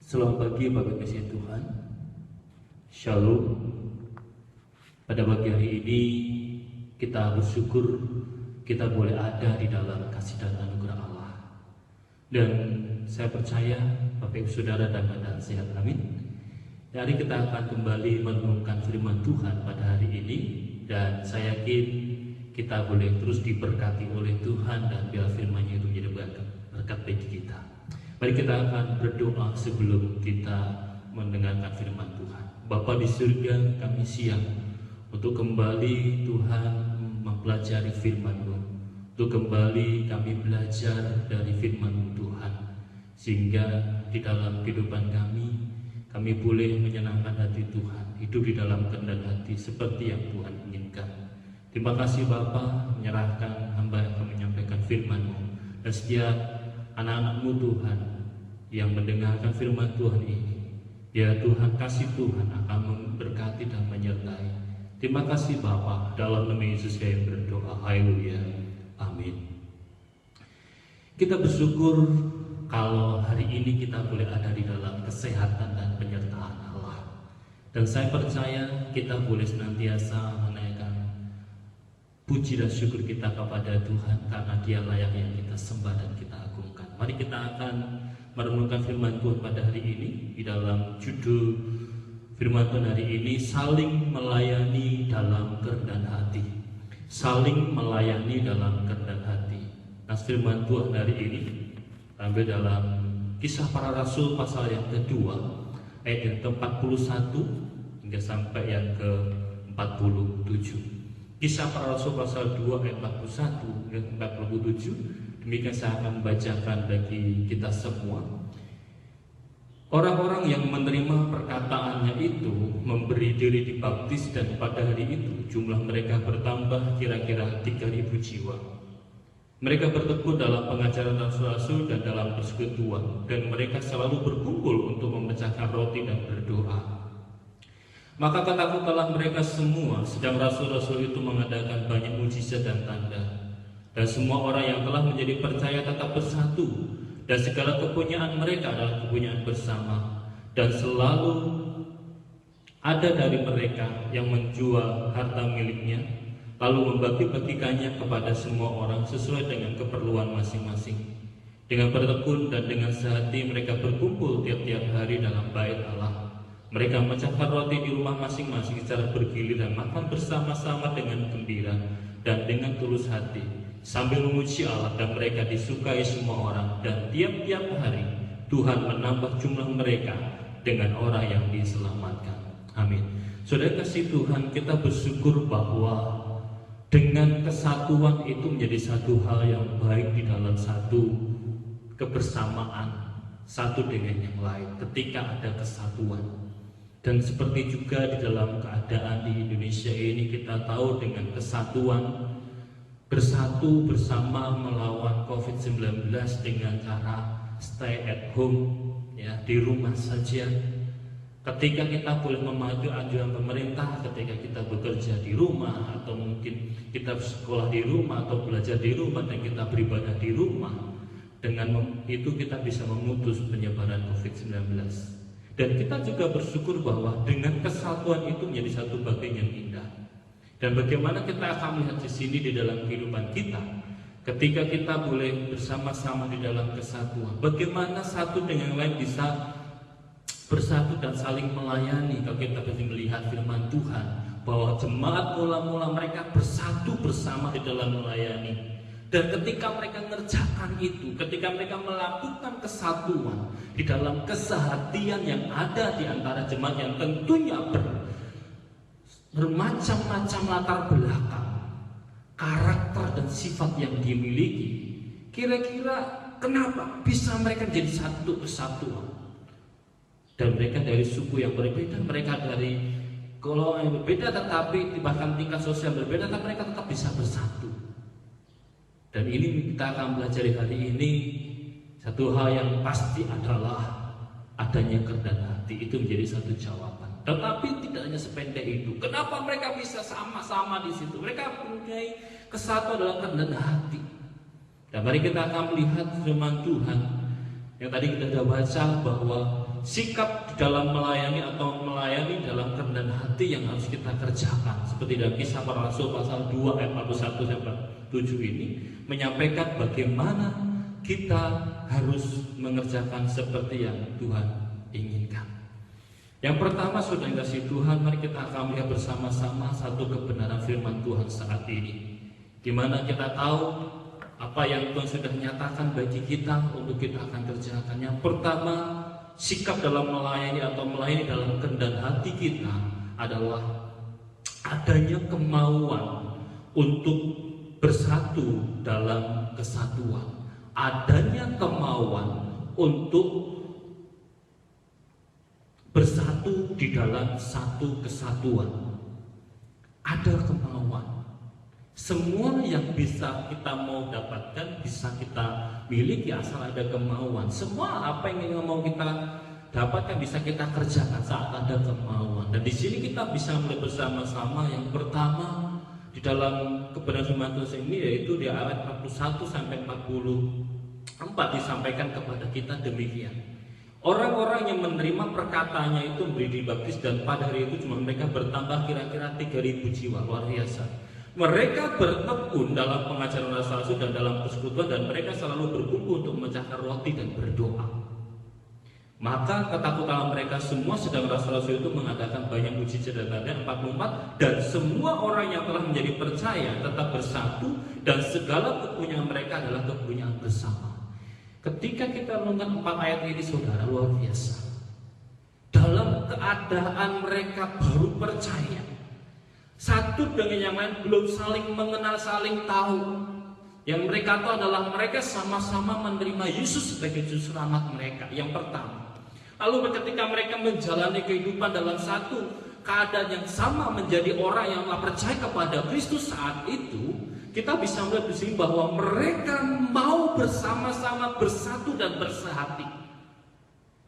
Selamat pagi Bapak kasih Tuhan. Shalom. Pada pagi hari ini kita bersyukur kita boleh ada di dalam kasih dan anugerah Allah. Dan saya percaya Bapak Ibu Saudara dalam keadaan sehat, amin. Hari kita akan kembali merenungkan firman Tuhan pada hari ini. Dan saya yakin kita boleh terus diberkati oleh Tuhan dan biar firman-Nya itu menjadi berkat bagi kita. Mari kita akan berdoa sebelum kita mendengarkan firman Tuhan. Bapa di surga, kami siap untuk kembali Tuhan mempelajari firman-Mu. Untuk kembali kami belajar dari firman-Mu Tuhan. Sehingga di dalam kehidupan kami boleh menyenangkan hati Tuhan. Hidup di dalam kehendak hati seperti yang Tuhan inginkan. Terima kasih Bapa, menyerahkan hamba yang akan menyampaikan firman-Mu. Dan setiap anak-anak-Mu Tuhan yang mendengarkan firman Tuhan ini, ya Tuhan, kasih Tuhan akan memberkati dan menyertai. Terima kasih Bapa, dalam nama Yesus kami berdoa, haleluya, amin. Kita bersyukur kalau hari ini kita boleh ada di dalam kesehatan dan penyertaan Allah. Dan saya percaya kita boleh senantiasa menaikkan puji dan syukur kita kepada Tuhan, karena Dia layak yang kita sembah dan kita agungkan. Mari kita akan merenungkan firman Tuhan pada hari ini. Di dalam judul firman Tuhan hari ini, saling melayani dalam kerendahan hati. Saling melayani dalam kerendahan hati. Nah, firman Tuhan hari ini ambil dalam Kisah Para Rasul pasal yang kedua, ayat yang ke-41 hingga sampai yang ke-47. Kisah Para Rasul pasal 2 ayat 41 hingga 47. Demikian saya akan membacakan bagi kita semua. Orang-orang yang menerima perkataannya itu memberi diri dibaptis, dan pada hari itu jumlah mereka bertambah kira-kira 3.000 jiwa. Mereka bertekun dalam pengajaran rasul-rasul dan dalam persekutuan, dan mereka selalu berkumpul untuk memecahkan roti dan berdoa. Maka ketakutanlah mereka semua, sedang rasul-rasul itu mengadakan banyak mujizat dan tanda. Dan semua orang yang telah menjadi percaya tetap bersatu, dan segala kepunyaan mereka adalah kepunyaan bersama. Dan selalu ada dari mereka yang menjual harta miliknya, lalu membagi-bagikannya kepada semua orang sesuai dengan keperluan masing-masing. Dengan bertekun dan dengan sehati mereka berkumpul tiap-tiap hari dalam bait Allah. Mereka memecahkan roti di rumah masing-masing secara bergiliran, makan bersama-sama dengan gembira dan dengan tulus hati, sambil memuji Allah, dan mereka disukai semua orang. Dan tiap-tiap hari Tuhan menambah jumlah mereka dengan orang yang diselamatkan. Amin. Saudara kasih Tuhan, kita bersyukur bahwa dengan kesatuan itu menjadi satu hal yang baik di dalam satu kebersamaan satu dengan yang lain ketika ada kesatuan. Dan seperti juga di dalam keadaan di Indonesia ini, kita tahu dengan kesatuan, bersatu bersama melawan COVID-19 dengan cara stay at home, ya, di rumah saja. Ketika kita boleh mematuhi anjuran pemerintah, ketika kita bekerja di rumah, atau mungkin kita sekolah di rumah atau belajar di rumah, dan kita beribadah di rumah, dengan itu kita bisa memutus penyebaran COVID-19. Dan kita juga bersyukur bahwa dengan kesatuan itu menjadi satu bagian yang indah. Dan bagaimana kita akan melihat di sini di dalam kehidupan kita, ketika kita boleh bersama-sama di dalam kesatuan, bagaimana satu dengan yang lain bisa bersatu dan saling melayani. Kalau kita bisa melihat firman Tuhan bahwa jemaat mula-mula mereka bersatu bersama di dalam melayani. Dan ketika mereka mengerjakan itu, ketika mereka melakukan kesatuan di dalam kesehatian yang ada di antara jemaat yang tentunya bermacam-macam latar belakang, karakter dan sifat yang dimiliki, kira-kira kenapa bisa mereka jadi satu kesatuan? Dan mereka dari suku yang berbeda, mereka dari golongan yang berbeda, tetapi bahkan tingkat sosial berbeda, tapi mereka tetap bisa bersatu. Dan ini kita akan belajar hari ini. Satu hal yang pasti adalah adanya kerendahan hati. Itu menjadi satu jawaban. Tetapi tidak hanya sependek itu. Kenapa mereka bisa sama-sama di situ? Mereka mempunyai kesatuan dalam kerendahan hati. Dan mari kita akan melihat firman Tuhan yang tadi kita sudah baca, bahwa sikap di dalam melayani atau melayani dalam kerendahan hati yang harus kita kerjakan. Seperti dalam Kisah Para Rasul pasal 2 ayat 41 sampai 7 ini menyampaikan bagaimana kita harus mengerjakan seperti yang Tuhan inginkan. Yang pertama, saudara yang kasih Tuhan, mari kita akan melihat bersama-sama satu kebenaran firman Tuhan saat ini, di mana kita tahu apa yang Tuhan sudah nyatakan bagi kita untuk kita akan kerjakan. Yang pertama, sikap dalam melayani atau melayani dalam kerendahan hati kita adalah adanya kemauan untuk bersatu dalam kesatuan. Adanya kemauan untuk bersatu di dalam satu kesatuan. Ada kemauan. Semua yang bisa kita mau dapatkan bisa kita miliki asal ada kemauan. Semua apa yang mau kita dapatkan bisa kita kerjakan saat ada kemauan. Dan di sini kita bisa melihat bersama-sama yang pertama di dalam kebenaran firman Tuhan ini, yaitu di ayat 41 sampai 44 disampaikan kepada kita demikian. Orang-orang yang menerima perkataannya itu memberi dibaptis, dan pada hari itu cuma mereka bertambah kira-kira 3.000 jiwa. Luar biasa. Mereka bertekun dalam pengajaran rasul dan dalam persekutuan, dan mereka selalu berkumpul untuk memecahkan roti dan berdoa. Maka ketakutan mereka semua, sedang rasul-rasul itu mengadakan banyak mujizat dan tanda. 44. Dan semua orang yang telah menjadi percaya tetap bersatu, dan segala kepunyaan mereka adalah kepunyaan bersama. Ketika kita mendengar 4 ayat ini, saudara, luar biasa. Dalam keadaan mereka baru percaya, satu dengan yang lain belum saling mengenal, saling tahu. Yang mereka tahu adalah mereka sama-sama menerima Yesus sebagai juru selamat mereka. Yang pertama. Lalu ketika mereka menjalani kehidupan dalam satu keadaan yang sama, menjadi orang yang telah percaya kepada Kristus saat itu, kita bisa melihat di sini bahwa mereka mau bersama-sama bersatu dan bersehati.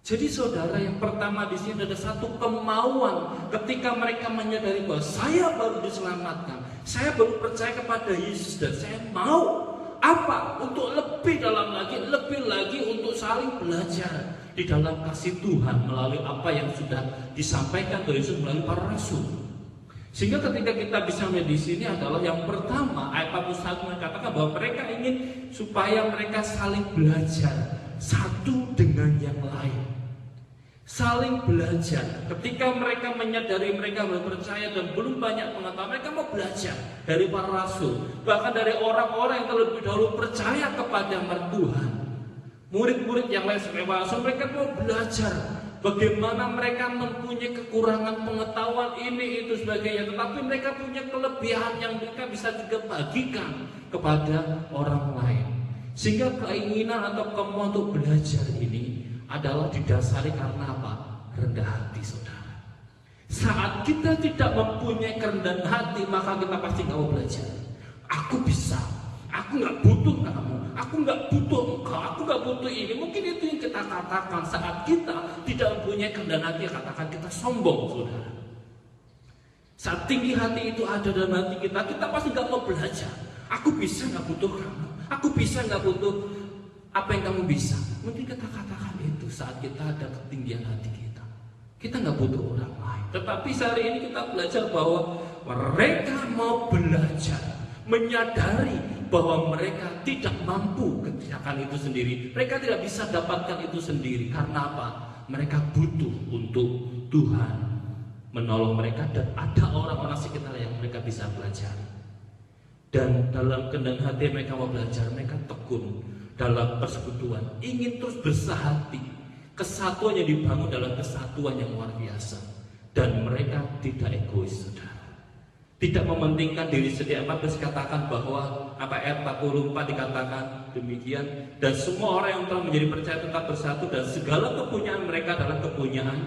Jadi saudara, yang pertama di sini ada satu kemauan ketika mereka menyadari bahwa saya baru diselamatkan, saya baru percaya kepada Yesus, dan saya mau apa? Untuk lebih dalam lagi, lebih lagi untuk saling belajar di dalam kasih Tuhan melalui apa yang sudah disampaikan oleh Yesus melalui para rasul. Sehingga ketika kita bisa melihat di sini adalah yang pertama, ayat 41 mengatakan bahwa mereka ingin supaya mereka saling belajar satu dengan yang lain. Saling belajar. Ketika mereka menyadari mereka belum percaya dan belum banyak pengetahuan, mereka mau belajar dari para rasul, bahkan dari orang-orang yang terlebih dahulu percaya kepada Tuhan. Murid-murid yang lain sebagai rasul, mereka mau belajar bagaimana mereka mempunyai kekurangan pengetahuan ini itu sebagainya, tetapi mereka punya kelebihan yang mereka bisa juga bagikan kepada orang lain. Sehingga keinginan atau kemauan untuk belajar ini adalah didasari karena apa? Rendah hati, saudara. Saat kita tidak mempunyai kerendahan hati, maka kita pasti nggak mau belajar. Aku bisa, aku nggak butuh kamu, aku nggak butuh engkau, aku nggak butuh ini. Mungkin itu yang kita katakan saat kita tidak mempunyai kerendahan hati, katakan kita sombong, saudara. Saat tinggi hati itu ada dalam hati kita, kita pasti nggak mau belajar. Aku bisa, nggak butuh kamu. Aku bisa, nggak butuh apa yang kamu bisa. Mungkin kita katakan itu saat kita ada ketinggian hati kita. Kita nggak butuh orang lain. Tetapi hari ini kita belajar bahwa mereka mau belajar, menyadari bahwa mereka tidak mampu kerjakan itu sendiri. Mereka tidak bisa dapatkan itu sendiri. Karena apa? Mereka butuh untuk Tuhan menolong mereka, dan ada orang-orang sekitar yang mereka bisa belajar. Dan dalam kerendahan hati mereka mau belajar, mereka tekun dalam persekutuan, ingin terus bersehati. Kesatuan yang dibangun dalam kesatuan yang luar biasa. Dan mereka tidak egois, saudara. Tidak mementingkan diri sendiri. 14 dikatakan bahwa ayat 44 dikatakan demikian, dan semua orang yang telah menjadi percaya tetap bersatu, dan segala kepunyaan mereka adalah kepunyaan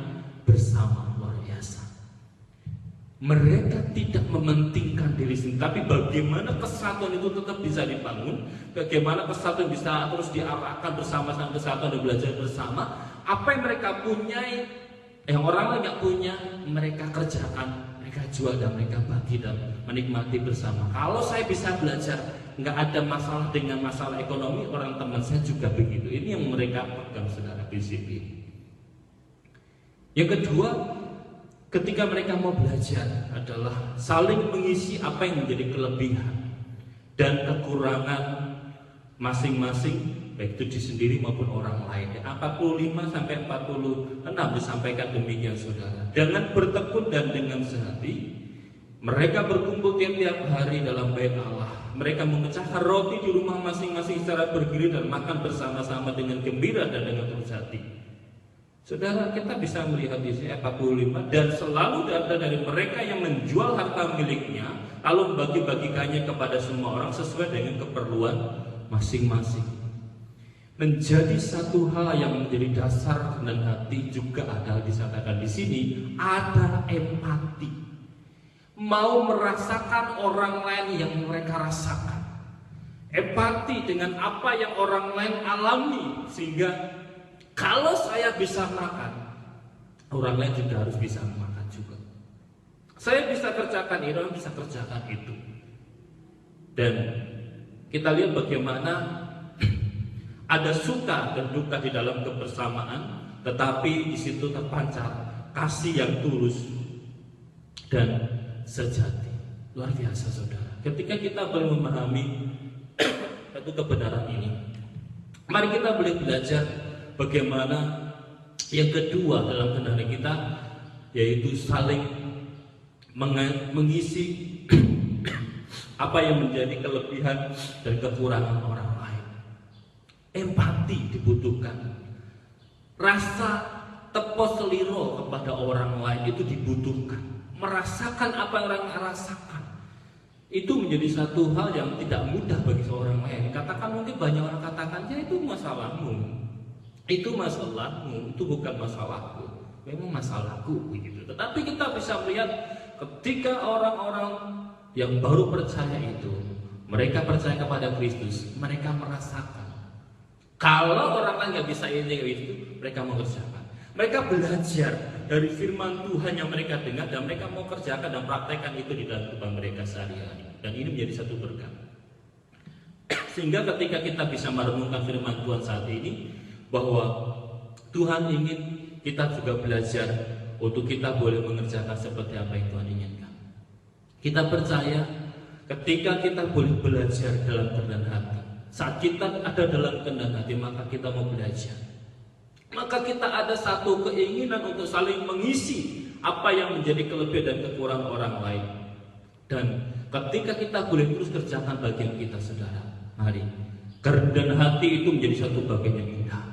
bersama. Luar biasa. Mereka tidak mementingkan diri sendiri, tapi bagaimana kesatuan itu tetap bisa dibangun, bagaimana kesatuan bisa terus diarahkan bersama-sama, kesatuan dan belajar bersama. Apa yang mereka punyai, yang orang lain nggak punya, mereka kerjakan, mereka jual, dan mereka bagi dan menikmati bersama. Kalau saya bisa belajar, nggak ada masalah dengan masalah ekonomi, orang teman saya juga begitu. Ini yang mereka pegang, saudara, prinsip ini. Yang kedua, ketika mereka mau belajar adalah saling mengisi apa yang menjadi kelebihan dan kekurangan masing-masing, baik itu diri sendiri maupun orang lain. 45 sampai 46 disampaikan demikian saudara. Dengan bertekun dan dengan sehati mereka berkumpul tiap-tiap hari dalam bait Allah. Mereka memecahkan roti di rumah masing-masing secara bergiliran dan makan bersama-sama dengan gembira dan dengan tulus hati. Saudara, kita bisa melihat di sini 45, dan selalu ada dari mereka yang menjual harta miliknya lalu bagi-bagikannya kepada semua orang sesuai dengan keperluan masing-masing. Menjadi satu hal yang menjadi dasar dan hati juga adalah disatakan di sini ada empati. Mau merasakan orang lain yang mereka rasakan. Empati dengan apa yang orang lain alami, sehingga kalau saya bisa makan, orang lain juga harus bisa makan juga. Saya bisa kerjakan ini, orang bisa kerjakan itu. Dan kita lihat bagaimana ada suka dan duka di dalam kebersamaan, tetapi di situ terpancar kasih yang tulus dan sejati. Luar biasa saudara. Ketika kita boleh memahami satu kebenaran ini, mari kita boleh belajar bagaimana yang kedua dalam kebenaran kita, yaitu saling mengisi apa yang menjadi kelebihan dan kekurangan orang lain. Empati dibutuhkan. Rasa tepos seliro kepada orang lain itu dibutuhkan. Merasakan apa yang orang rasakan itu menjadi satu hal yang tidak mudah bagi seorang lain. Katakan, mungkin banyak orang katakan, ya itu masalahmu, itu masalahmu, itu bukan masalahku. Memang masalahku begitu. Tetapi kita bisa melihat ketika orang-orang yang baru percaya itu, mereka percaya kepada Kristus, mereka merasakan kalau orang lain nggak bisa ini itu, mereka mengerjakan. Mereka belajar dari firman Tuhan yang mereka dengar dan mereka mau kerjakan dan praktekkan itu di dalam kehidupan mereka sehari-hari. Dan ini menjadi satu berkat. Sehingga ketika kita bisa merenungkan firman Tuhan saat ini, bahwa Tuhan ingin kita juga belajar untuk kita boleh mengerjakan seperti apa yang Tuhan inginkan. Kita percaya ketika kita boleh belajar dalam kerendahan hati, saat kita ada dalam kerendahan hati, maka kita mau belajar. Maka kita ada satu keinginan untuk saling mengisi apa yang menjadi kelebihan dan kekurangan orang lain. Dan ketika kita boleh terus kerjakan bagian kita, saudara, mari, kerendahan hati itu menjadi satu bagian yang indah.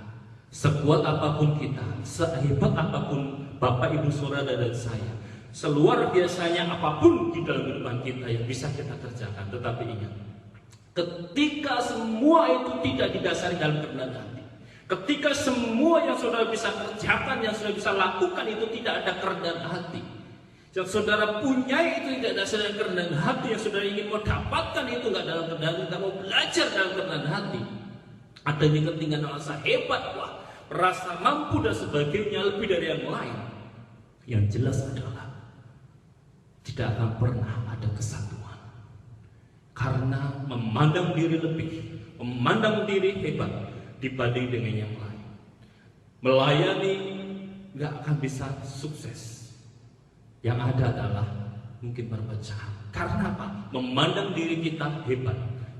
Sekuat apapun kita, sehebat apapun Bapak, Ibu, Saudara dan saya, seluar biasanya apapun di dalam kehidupan kita yang bisa kita kerjakan, tetapi ingat, ketika semua itu tidak didasari dalam kerendahan hati, ketika semua yang saudara bisa kerjakan, yang saudara bisa lakukan itu tidak ada kerendahan hati, yang saudara punya itu tidak ada dalam kerendahan hati, yang saudara ingin mau dapatkan itu nggak dalam kerendahan hati, kita mau belajar dalam kerendahan hati, adanya ketinggian rasa hebat, wah, rasa mampu dan sebagainya lebih dari yang lain. Yang jelas adalah tidak akan pernah ada kesatuan, karena memandang diri lebih, memandang diri hebat dibanding dengan yang lain. Melayani nggak akan bisa sukses. Yang ada adalah mungkin perpecahan. Karena apa? Memandang diri kita hebat,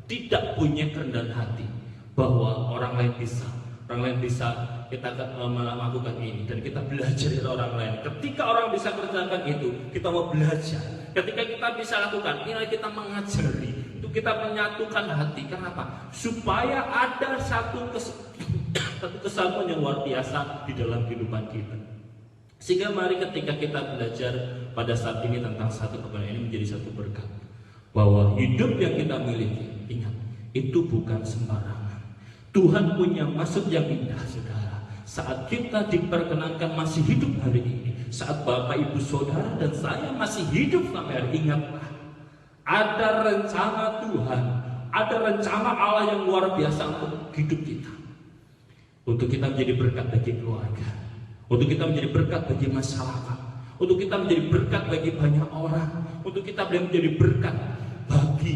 tidak punya kerendahan hati bahwa orang lain bisa, kita melakukan ini dan kita belajar dari orang lain. Ketika orang bisa kerjakan itu, kita mau belajar. Ketika kita bisa lakukan, ini kita mengajari. Itu kita menyatukan hati. Kenapa? Supaya ada satu kesatuan yang luar biasa di dalam kehidupan kita. Sehingga mari ketika kita belajar pada saat ini tentang satu kebenaran ini menjadi satu berkat, bahwa hidup yang kita miliki, ingat, itu bukan sembarangan. Tuhan punya maksud yang indah, saudara. Saat kita diperkenankan masih hidup hari ini, saat Bapak, Ibu, Saudara dan saya masih hidup sampai hari ini, ingatlah, ada rencana Tuhan, ada rencana Allah yang luar biasa untuk hidup kita, untuk kita menjadi berkat bagi keluarga, untuk kita menjadi berkat bagi masyarakat, untuk kita menjadi berkat bagi banyak orang, untuk kita menjadi berkat bagi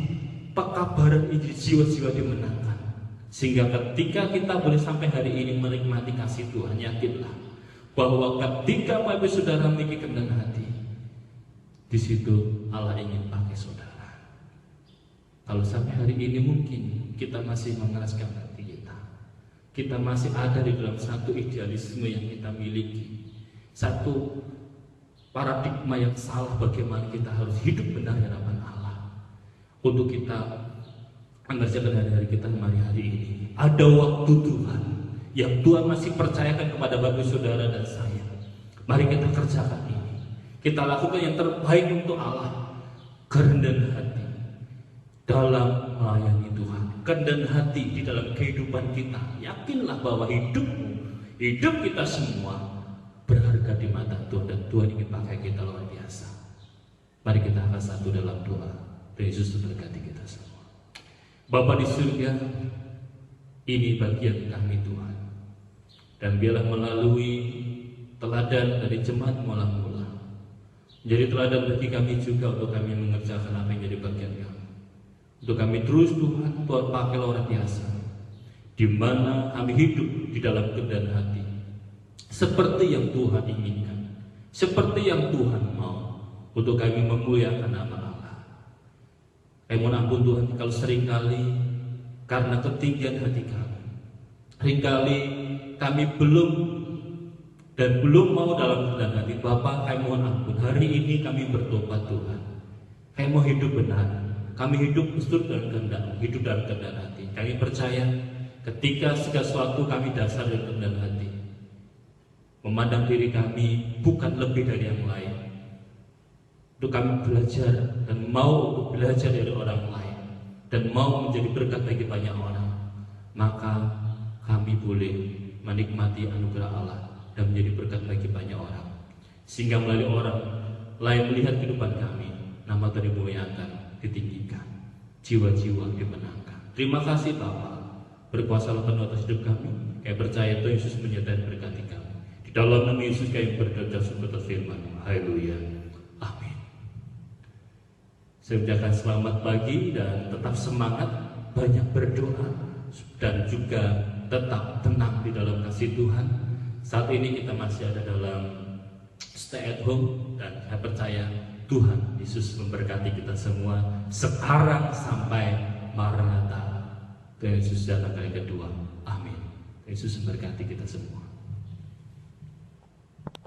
pekabaran Injil, jiwa-jiwa dimenangkan. Sehingga ketika kita boleh sampai hari ini menikmati kasih Tuhan, yakinlah bahwa ketika Bapak Saudara memiliki kerendahan hati, di situ Allah ingin pakai saudara. Kalau sampai hari ini mungkin kita masih mengeraskan hati kita masih ada di dalam satu idealisme yang kita miliki, satu paradigma yang salah bagaimana kita harus hidup benar di hadapan Allah. Untuk kita mengerjakan hari-hari kita hari ini, ada waktu Tuhan yang Tuhan masih percayakan kepada Bapak Saudara dan saya. Mari kita kerjakan ini. Kita lakukan yang terbaik untuk Allah. Kerendahan hati dalam melayani Tuhan, kerendahan hati di dalam kehidupan kita. Yakinlah bahwa hidup kita semua berharga di mata Tuhan, dan Tuhan ingin pakai kita luar biasa. Mari kita akan satu dalam doa. Yesus memberkati kita semua. Bapa di surga, ini bagian kami Tuhan, dan biarlah melalui teladan dari jemaat mula-mula jadi teladan bagi kami juga, untuk kami mengerjakan apa yang jadi bagian kami. Untuk kami terus Tuhan pakai luar biasa, di mana kami hidup di dalam kerendahan hati, seperti yang Tuhan inginkan, seperti yang Tuhan mau, untuk kami memuliakan nama Allah. Kami mohon ampun Tuhan kalau seringkali karena ketinggian hati kami, seringkali kami belum mau dalam kerendahan hati. Bapa, kami mohon ampun. Hari ini kami bertobat Tuhan. Kami mau hidup benar. Kami hidup justru dalam kehendak, hidup dalam kerendahan hati. Kami percaya ketika segala sesuatu kami dasar dari kerendahan hati, memandang diri kami bukan lebih dari yang lain. Untuk kami belajar dan mau belajar dari orang lain, dan mau menjadi berkat bagi banyak orang, maka kami boleh menikmati anugerah Allah dan menjadi berkat bagi banyak orang, sehingga melalui orang lain melihat kehidupan kami, nama Tuhan dimuliakan, ditinggikan, jiwa-jiwa dimenangkan. Terima kasih Bapa, berkuasa penuh atas hidup kami. Kami percaya Tuhan Yesus menyertai berkati kami. Di dalam nama Yesus kami berdoa syukur atas firman. Haleluya, amin. Saya ucapkan selamat pagi dan tetap semangat, banyak berdoa, dan juga tetap tenang di dalam kasih Tuhan. Saat ini kita masih ada dalam stay at home, dan saya percaya Tuhan Yesus memberkati kita semua sekarang sampai Maranatha. Tuhan Yesus datang kali kedua. Amin. Yesus memberkati kita semua.